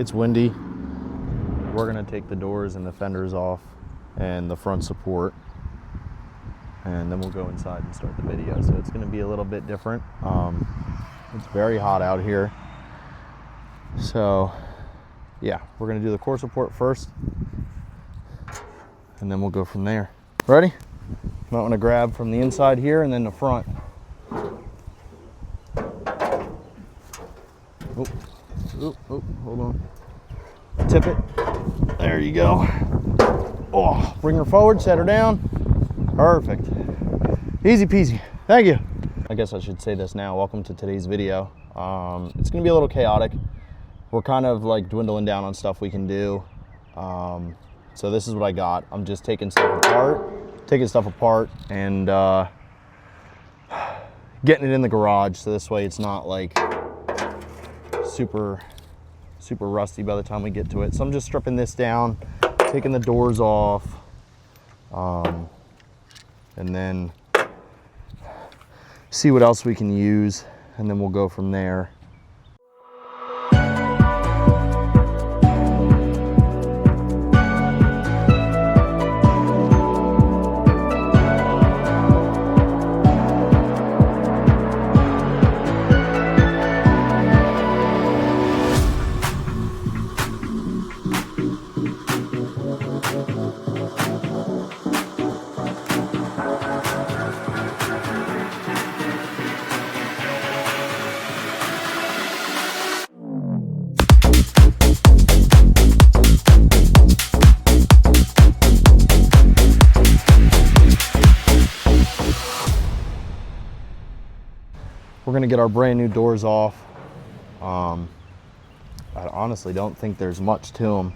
It's windy. We're gonna take the doors and the fenders off and the front support, and then we'll go inside and start the video. So it's gonna be a little bit different. It's very hot out here. So yeah, we're gonna do the core support first, and then we'll go from there. Ready? You might wanna grab from the inside here and then the front. Oh, hold on. Tip it. There you go. Oh, bring her forward, set her down. Perfect. Easy peasy. Thank you. I guess I should say this now. Welcome to today's video. It's gonna be a little chaotic. We're kind of like dwindling down on stuff we can do. So this is what I got. I'm just taking stuff apart and getting it in the garage. So this way it's not like super rusty by the time we get to it. So I'm just stripping this down, taking the doors off, and then see what else we can use, and then we'll go from there. We're gonna get our brand new doors off. I honestly don't think there's much to them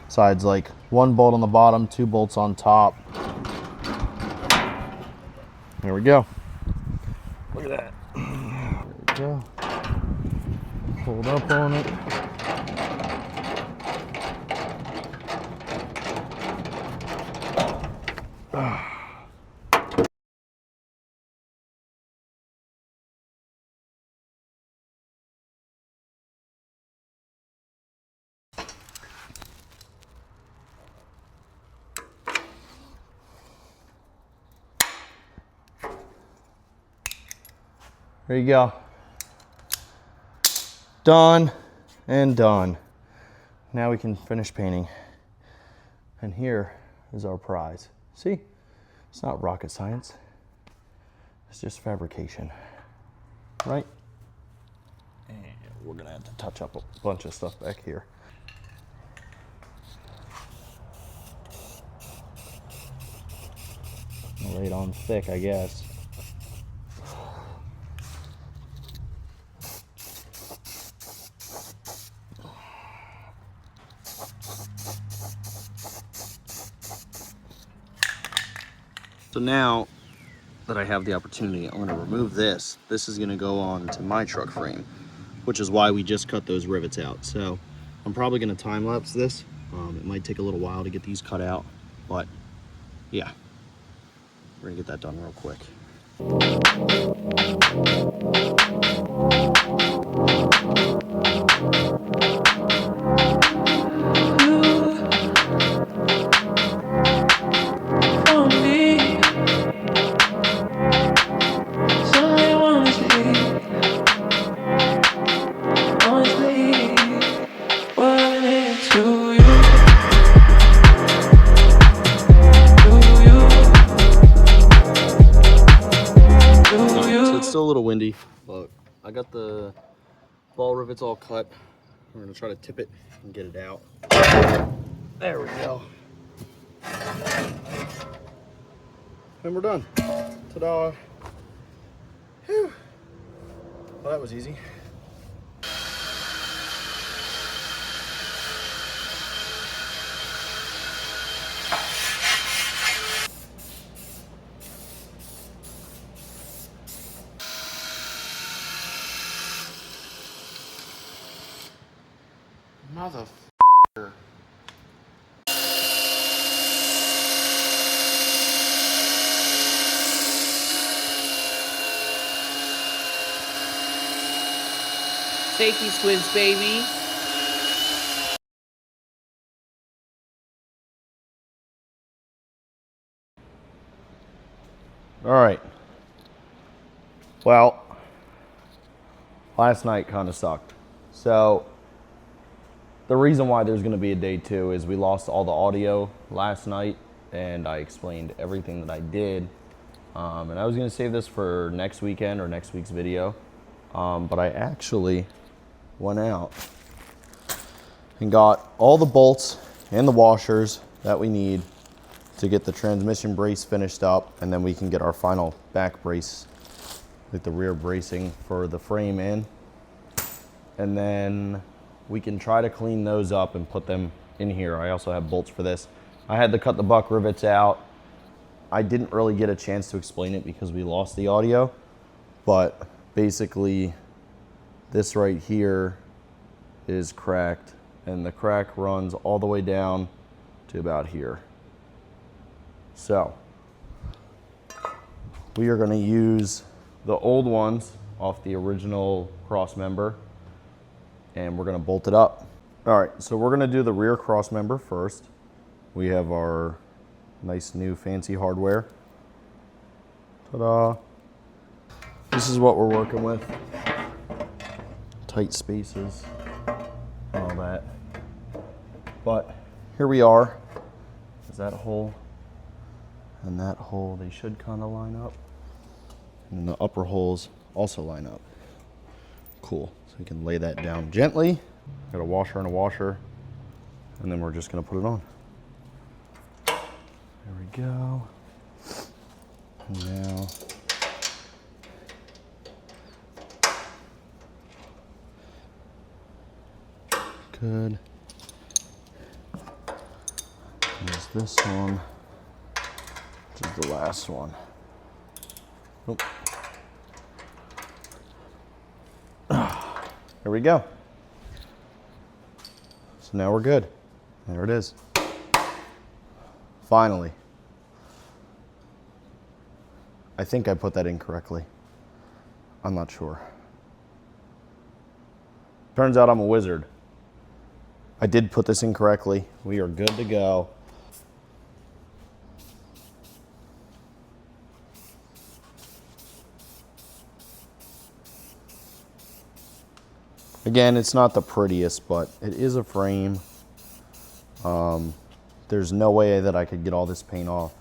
besides like one bolt on the bottom, 2 bolts on top. There we go. Look at that. There we go. Hold up on it. There you go. Done and done. Now we can finish painting. And here is our prize. See, it's not rocket science. It's just fabrication, right? And we're gonna have to touch up a bunch of stuff back here. Lay it on thick, I guess. So now that I have the opportunity, I'm gonna remove this. This is gonna go on to my truck frame, which is why we just cut those rivets out. So I'm probably gonna time lapse this. It might take a little while to get these cut out, but yeah, we're gonna get that done real quick. Still a little windy, but I got the ball rivets all cut. We're gonna try to tip it and get it out. There we go. And we're done. Ta-da. Whew. Well, that was easy. Motherfucker. Safety squints, baby. All right. Well, last night kind of sucked. So the reason why there's going to be a day 2 is we lost all the audio last night, and I explained everything that I did. And I was going to save this for next weekend or next week's video, but I actually went out and got all the bolts and the washers that we need to get the transmission brace finished up, and then we can get our final back brace, like the rear bracing for the frame in. And then we can try to clean those up and put them in here. I also have bolts for this. I had to cut the buck rivets out. I didn't really get a chance to explain it because we lost the audio, but basically this right here is cracked, and the crack runs all the way down to about here. So we are going to use the old ones off the original cross member, and we're going to bolt it up. All right, so we're going to do the rear cross member first. We have our nice new fancy hardware. Ta-da! This is what we're working with. Tight spaces and all that. But here we are. Is that hole and that hole, they should kind of line up. And the upper holes also line up. Cool. So we can lay that down gently. Got a washer and a washer, and then we're just going to put it on. There we go. And now good. There's this one, which is the last one. Nope. There we go. So now we're good. There it is. Finally. I think I put that in correctly. I'm not sure. Turns out I'm a wizard. I did put this in correctly. We are good to go. Again, it's not the prettiest, but it is a frame. There's no way that I could get all this paint off.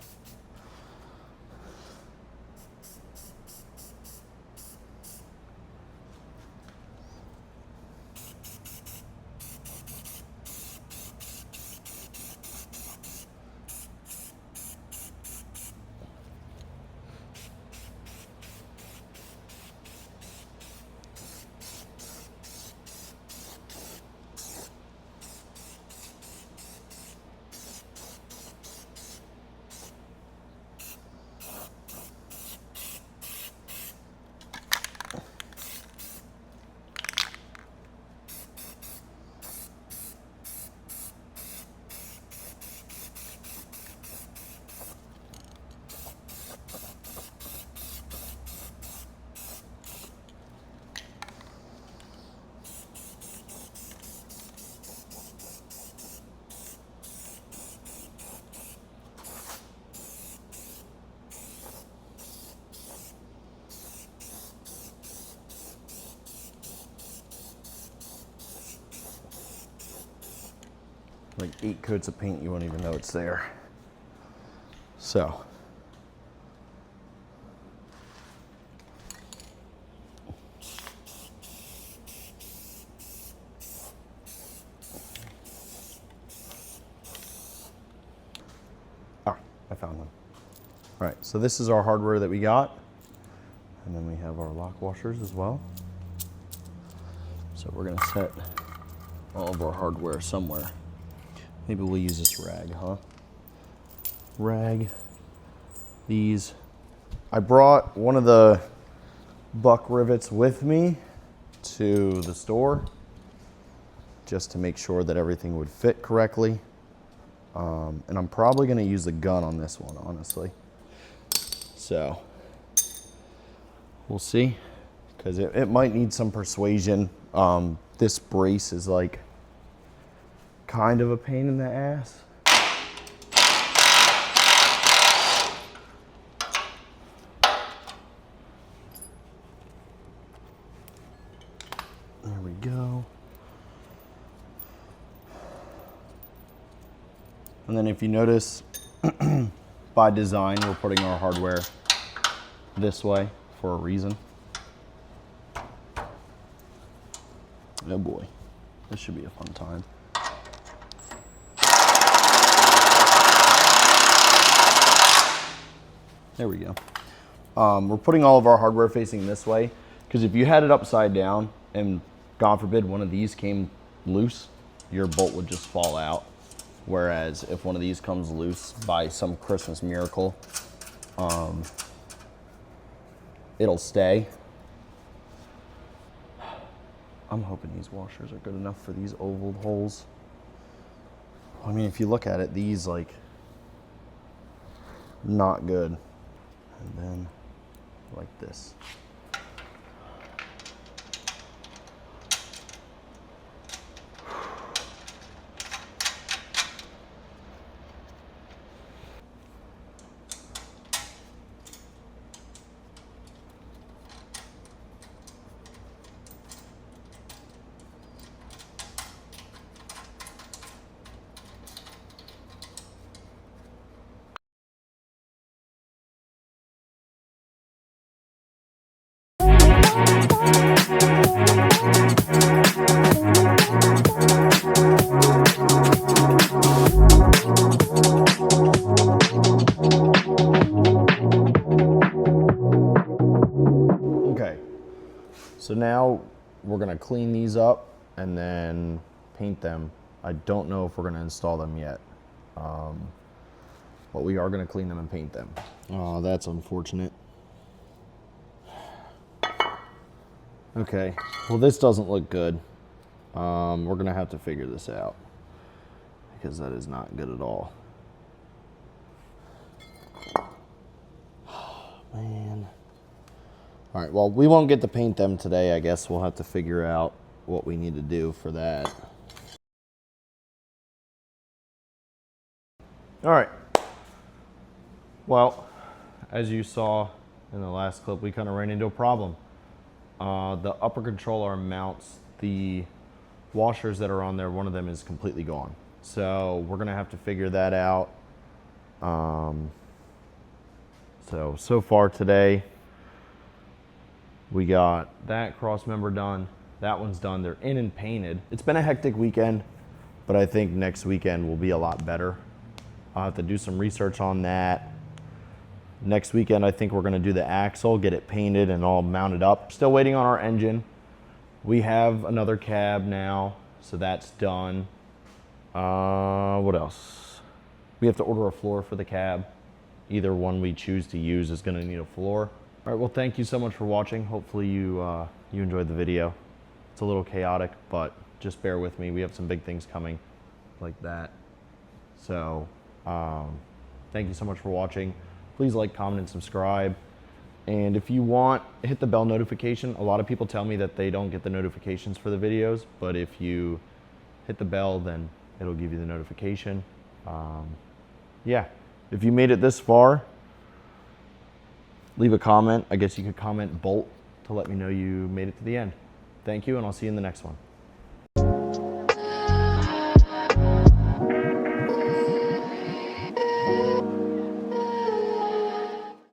Like 8 coats of paint, you won't even know it's there. So. Ah, I found one. All right, so this is our hardware that we got. And then we have our lock washers as well. So we're gonna set all of our hardware somewhere. Maybe we'll use this rag, huh? Rag. These. I brought one of the buck rivets with me to the store just to make sure that everything would fit correctly. And I'm probably going to use the gun on this one, honestly. So we'll see, because it might need some persuasion. This brace is like kind of a pain in the ass. And then if you notice, by design, we're putting our hardware this way for a reason. Oh boy, this should be a fun time. There we go. We're putting all of our hardware facing this way, because if you had it upside down and God forbid one of these came loose, your bolt would just fall out. Whereas if one of these comes loose by some Christmas miracle, it'll stay. I'm hoping these washers are good enough for these oval holes. I mean, if you look at it, these like, not good. And then like this. Okay, so now we're gonna clean these up and then paint them. I don't know if we're gonna install them yet, but we are gonna clean them and paint them. Oh, that's unfortunate. Okay, well this doesn't look good. We're gonna have to figure this out because that is not good at all. Man. All right, well, we won't get to paint them today. I guess we'll have to figure out what we need to do for that. All right. Well, as you saw in the last clip, we kind of ran into a problem. The upper control arm mounts, the washers that are on there, one of them is completely gone. So we're gonna have to figure that out. So far today, we got that cross member done. That one's done. They're in and painted. It's been a hectic weekend, but I think next weekend will be a lot better. I'll have to do some research on that. Next weekend, I think we're gonna do the axle, get it painted and all mounted up. Still waiting on our engine. We have another cab now, so that's done. What else? We have to order a floor for the cab. Either one we choose to use is gonna need a floor. All right, well, thank you so much for watching. Hopefully you enjoyed the video. It's a little chaotic, but just bear with me. We have some big things coming like that. So thank you so much for watching. Please like, comment, and subscribe. And if you want, hit the bell notification. A lot of people tell me that they don't get the notifications for the videos, but if you hit the bell, then it'll give you the notification. Yeah, if you made it this far, leave a comment. I guess you could comment bolt to let me know you made it to the end. Thank you, and I'll see you in the next one.